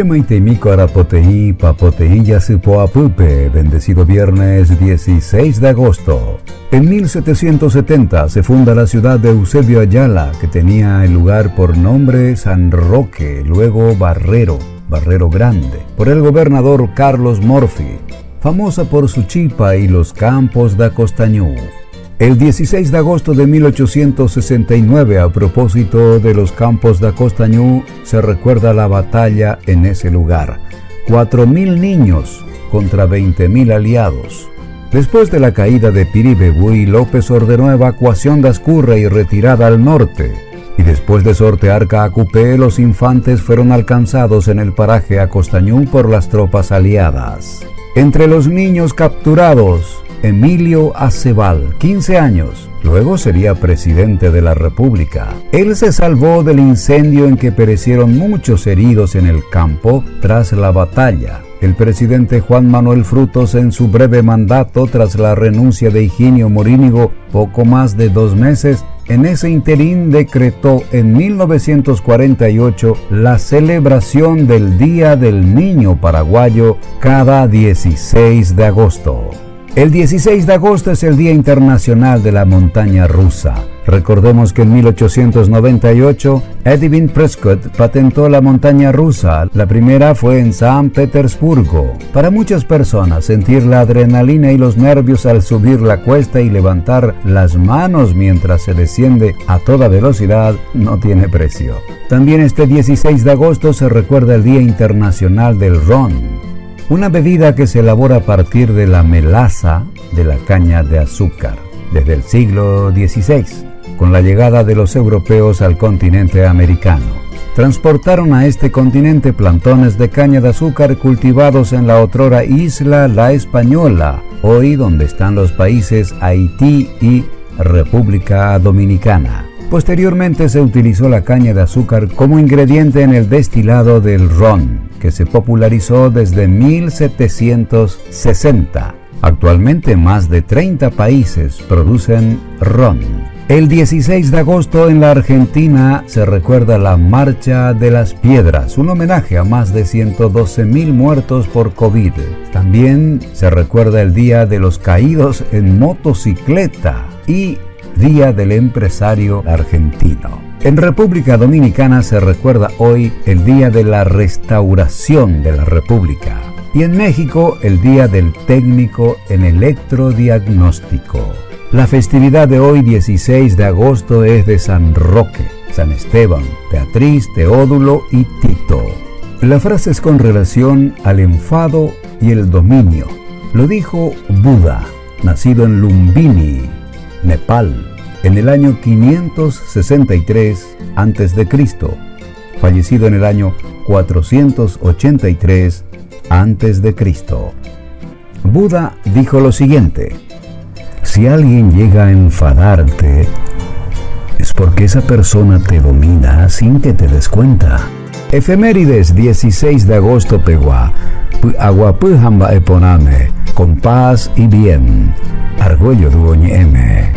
Shemaitemico Arapoteí, Papoteí Yasipoapupe, bendecido viernes 16 de agosto. En 1770 se funda la ciudad de Eusebio Ayala, que tenía el lugar por nombre San Roque, luego Barrero Grande, por el gobernador Carlos Morphy, famosa por su chipa y los campos de Acostañú. El 16 de agosto de 1869, a propósito de los campos de Acostañú, se recuerda la batalla en ese lugar. 4.000 niños contra 20.000 aliados. Después de la caída de Piribebuy, López ordenó evacuación de Ascurra y retirada al norte. Y después de sortear Caacupé, los infantes fueron alcanzados en el paraje Acostañú por las tropas aliadas. Entre los niños capturados, Emilio Aceval, 15 años, luego sería presidente de la República. Él se salvó del incendio en que perecieron muchos heridos en el campo tras la batalla. El presidente Juan Manuel Frutos, en su breve mandato tras la renuncia de Higinio Morínigo, poco más de 2 meses, en ese interín decretó en 1948 la celebración del Día del Niño Paraguayo cada 16 de agosto. El 16 de agosto es el Día Internacional de la Montaña Rusa. Recordemos que en 1898 Edwin Prescott patentó la montaña rusa. La primera fue en San Petersburgo. Para muchas personas, sentir la adrenalina y los nervios al subir la cuesta y levantar las manos mientras se desciende a toda velocidad no tiene precio. También este 16 de agosto se recuerda el Día Internacional del Ron, una bebida que se elabora a partir de la melaza de la caña de azúcar. Desde el siglo XVI, con la llegada de los europeos al continente americano, transportaron a este continente plantones de caña de azúcar cultivados en la otrora isla La Española, hoy donde están los países Haití y República Dominicana. Posteriormente se utilizó la caña de azúcar como ingrediente en el destilado del ron, que se popularizó desde 1760. Actualmente más de 30 países producen ron. El 16 de agosto en la Argentina se recuerda la Marcha de las Piedras, un homenaje a más de 112.000 muertos por COVID. También se recuerda el Día de los Caídos en Motocicleta y Día del Empresario Argentino. En República Dominicana se recuerda hoy el Día de la Restauración de la República. Y en México, el Día del Técnico en Electrodiagnóstico. La festividad de hoy, 16 de agosto, es de San Roque, San Esteban, Beatriz, Teodulo y Tito. La frase es con relación al enfado y el dominio. Lo dijo Buda, nacido en Lumbini, Nepal, en el año 563 a.C., fallecido en el año 483 a.C. Buda dijo lo siguiente: si alguien llega a enfadarte, es porque esa persona te domina sin que te des cuenta. Efemérides 16 de agosto Peguá, Aguapujamba Eponame, con paz y bien, Argüello Duoñeme.